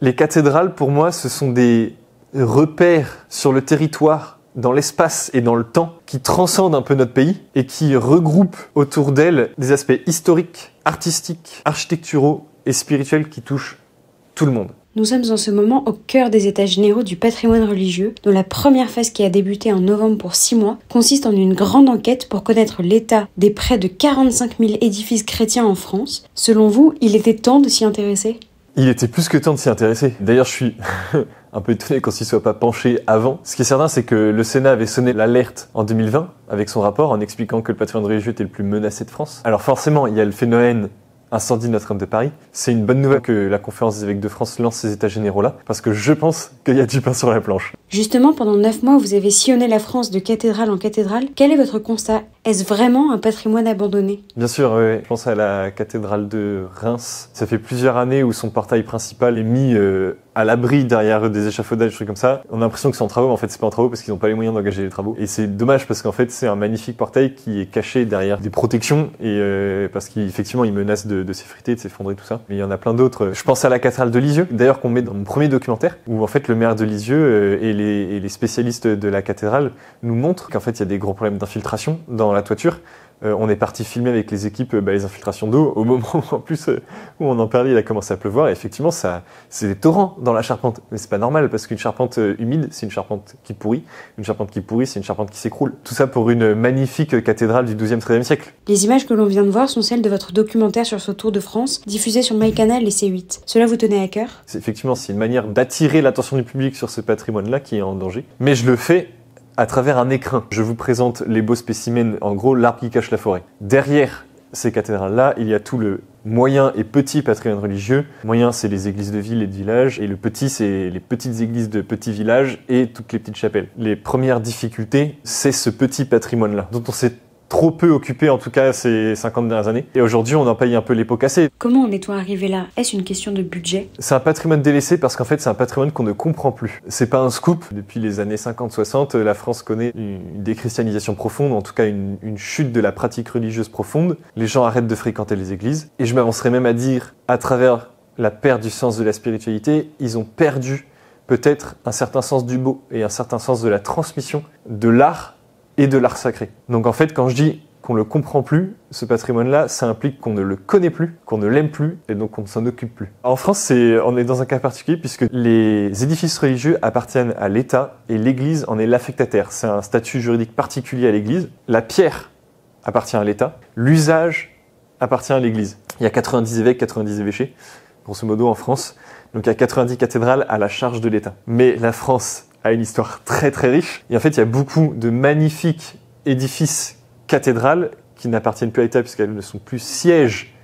Les cathédrales, pour moi, ce sont des repères sur le territoire, dans l'espace et dans le temps, qui transcendent un peu notre pays et qui regroupent autour d'elles des aspects historiques, artistiques, architecturaux et spirituels qui touchent tout le monde. Nous sommes en ce moment au cœur des états généraux du patrimoine religieux, dont la première phase qui a débuté en novembre pour 6 mois consiste en une grande enquête pour connaître l'état des près de 45 000 édifices chrétiens en France. Selon vous, il était temps de s'y intéresser ? Il était plus que temps de s'y intéresser. D'ailleurs, je suis un peu étonné qu'on s'y soit pas penché avant. Ce qui est certain, c'est que le Sénat avait sonné l'alerte en 2020 avec son rapport en expliquant que le patrimoine religieux était le plus menacé de France. Alors forcément, il y a le phénomène incendie de Notre-Dame de Paris. C'est une bonne nouvelle que la conférence des évêques de France lance ces états généraux-là, parce que je pense qu'il y a du pain sur la planche. Justement, pendant 9 mois, vous avez sillonné la France de cathédrale en cathédrale. Quel est votre constat ? Est-ce vraiment un patrimoine abandonné ? Bien sûr, oui. Je pense à la cathédrale de Reims. Ça fait plusieurs années où son portail principal est mis à l'abri derrière des échafaudages, des trucs comme ça. On a l'impression que c'est en travaux, mais en fait c'est pas en travaux parce qu'ils n'ont pas les moyens d'engager les travaux. Et c'est dommage parce qu'en fait c'est un magnifique portail qui est caché derrière des protections et parce qu'effectivement il menace de s'effriter, de s'effondrer, tout ça. Mais il y en a plein d'autres. Je pense à la cathédrale de Lisieux, d'ailleurs qu'on met dans mon premier documentaire, où en fait le maire de Lisieux et les spécialistes de la cathédrale nous montrent qu'en fait il y a des gros problèmes d'infiltration dans la toiture. On est parti filmer avec les équipes les infiltrations d'eau au moment où, en plus où on en parlait, il a commencé à pleuvoir et effectivement c'est des torrents dans la charpente, mais c'est pas normal parce qu'une charpente humide c'est une charpente qui pourrit, une charpente qui pourrit c'est une charpente qui s'écroule, tout ça pour une magnifique cathédrale du XIIe-XIIIe siècle. Les images que l'on vient de voir sont celles de votre documentaire sur ce Tour de France diffusé sur MyCanal et C8. Cela vous tenait à cœur ? Effectivement c'est une manière d'attirer l'attention du public sur ce patrimoine-là qui est en danger, mais je le fais à travers un écrin. Je vous présente les beaux spécimens, en gros l'arbre qui cache la forêt. Derrière ces cathédrales-là, il y a tout le moyen et petit patrimoine religieux. Le moyen, c'est les églises de ville et de village, et le petit, c'est les petites églises de petits villages et toutes les petites chapelles. Les premières difficultés, c'est ce petit patrimoine-là, dont on s'est trop peu occupé en tout cas ces 50 dernières années. Et aujourd'hui, on en paye un peu les pots cassés. Comment en est-on arrivé là ? Est-ce une question de budget ? C'est un patrimoine délaissé parce qu'en fait, c'est un patrimoine qu'on ne comprend plus. C'est pas un scoop. Depuis les années 50-60, la France connaît une déchristianisation profonde, en tout cas une chute de la pratique religieuse profonde. Les gens arrêtent de fréquenter les églises. Et je m'avancerais même à dire, à travers la perte du sens de la spiritualité, ils ont perdu peut-être un certain sens du beau et un certain sens de la transmission de l'art et de l'art sacré. Donc en fait, quand je dis qu'on ne le comprend plus, ce patrimoine-là, ça implique qu'on ne le connaît plus, qu'on ne l'aime plus, et donc qu'on ne s'en occupe plus. En France, on est dans un cas particulier, puisque les édifices religieux appartiennent à l'État, et l'Église en est l'affectataire. C'est un statut juridique particulier à l'Église. La pierre appartient à l'État, l'usage appartient à l'Église. Il y a 90 évêques, 90 évêchés, grosso modo en France, donc il y a 90 cathédrales à la charge de l'État. Mais la France a une histoire très très riche. Et en fait, il y a beaucoup de magnifiques édifices cathédrales qui n'appartiennent plus à l'État puisqu'elles ne sont plus sièges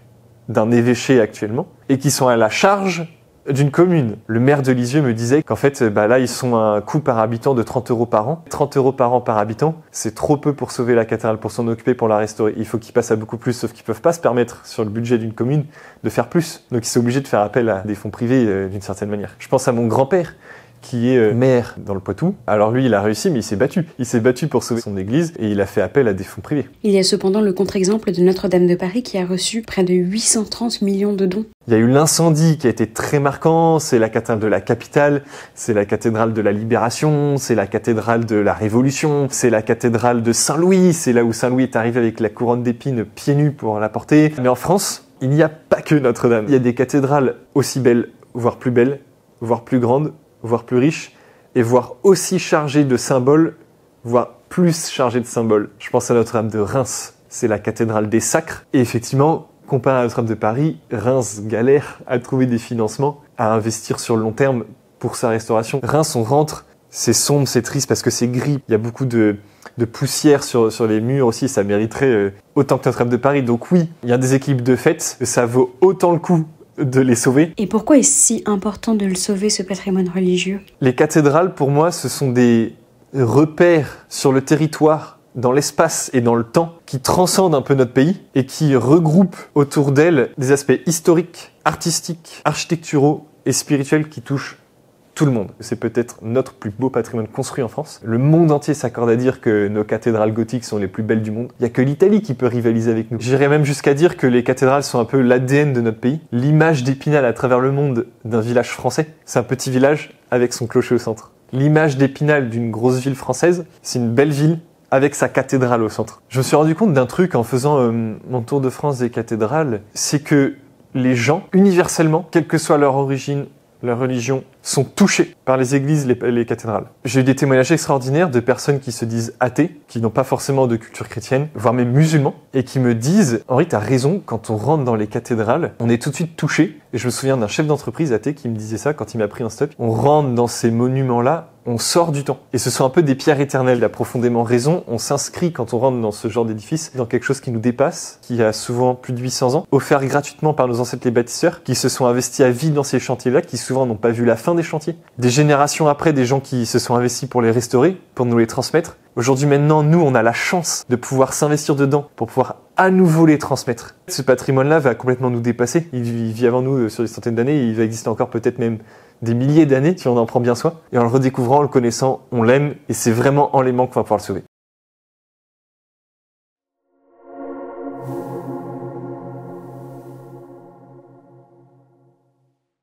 d'un évêché actuellement et qui sont à la charge d'une commune. Le maire de Lisieux me disait qu'en fait, là, ils sont à un coût par habitant de 30 € par an. 30 € par an par habitant, c'est trop peu pour sauver la cathédrale, pour s'en occuper, pour la restaurer. Il faut qu'ils passent à beaucoup plus, sauf qu'ils peuvent pas se permettre, sur le budget d'une commune, de faire plus. Donc ils sont obligés de faire appel à des fonds privés d'une certaine manière. Je pense à mon grand-père, qui est maire dans le Poitou. Alors lui, il a réussi, mais il s'est battu. Il s'est battu pour sauver son église et il a fait appel à des fonds privés. Il y a cependant le contre-exemple de Notre-Dame de Paris qui a reçu près de 830 millions de dons. Il y a eu l'incendie qui a été très marquant, c'est la cathédrale de la capitale, c'est la cathédrale de la Libération, c'est la cathédrale de la Révolution, c'est la cathédrale de Saint-Louis, c'est là où Saint-Louis est arrivé avec la couronne d'épines pieds nus pour la porter. Mais en France, il n'y a pas que Notre-Dame. Il y a des cathédrales aussi belles, voire plus belles, voire plus grandes, voire plus riches, et voire aussi chargées de symboles, voire plus chargées de symboles. Je pense à Notre-Dame de Reims, c'est la cathédrale des sacres, et effectivement, comparé à Notre-Dame de Paris, Reims galère à trouver des financements, à investir sur le long terme pour sa restauration. Reims, on rentre, c'est sombre, c'est triste parce que c'est gris, il y a beaucoup de poussière sur les murs aussi, ça mériterait autant que Notre-Dame de Paris. Donc oui, il y a des équipes de fête, ça vaut autant le coup de les sauver. Et pourquoi est-ce si important de le sauver, ce patrimoine religieux ? Les cathédrales, pour moi, ce sont des repères sur le territoire, dans l'espace et dans le temps, qui transcendent un peu notre pays et qui regroupent autour d'elles des aspects historiques, artistiques, architecturaux et spirituels qui touchent tout le monde. C'est peut-être notre plus beau patrimoine construit en France. Le monde entier s'accorde à dire que nos cathédrales gothiques sont les plus belles du monde. Il n'y a que l'Italie qui peut rivaliser avec nous. J'irais même jusqu'à dire que les cathédrales sont un peu l'ADN de notre pays. L'image d'Épinal à travers le monde d'un village français, c'est un petit village avec son clocher au centre. L'image d'Épinal d'une grosse ville française, c'est une belle ville avec sa cathédrale au centre. Je me suis rendu compte d'un truc en faisant mon tour de France des cathédrales, c'est que les gens, universellement, quelle que soit leur origine, leur religion, sont touchés par les églises, les cathédrales. J'ai eu des témoignages extraordinaires de personnes qui se disent athées, qui n'ont pas forcément de culture chrétienne, voire même musulmans, et qui me disent « Henri, t'as raison, quand on rentre dans les cathédrales, on est tout de suite touché. » Et je me souviens d'un chef d'entreprise athée qui me disait ça quand il m'a pris un stop. On rentre dans ces monuments-là, on sort du temps. Et ce sont un peu des pierres éternelles. Il a profondément raison. On s'inscrit quand on rentre dans ce genre d'édifice, dans quelque chose qui nous dépasse, qui a souvent plus de 800 ans, offert gratuitement par nos ancêtres les bâtisseurs, qui se sont investis à vie dans ces chantiers-là, qui souvent n'ont pas vu la fin des chantiers. Des générations après, des gens qui se sont investis pour les restaurer, pour nous les transmettre. Aujourd'hui, maintenant, nous, on a la chance de pouvoir s'investir dedans pour pouvoir à nouveau les transmettre. Ce patrimoine-là va complètement nous dépasser. Il vit avant nous sur des centaines d'années. Il va exister encore peut-être même des milliers d'années si on en prend bien soin. Et en le redécouvrant, en le connaissant, on l'aime. Et c'est vraiment en l'aimant qu'on va pouvoir le sauver.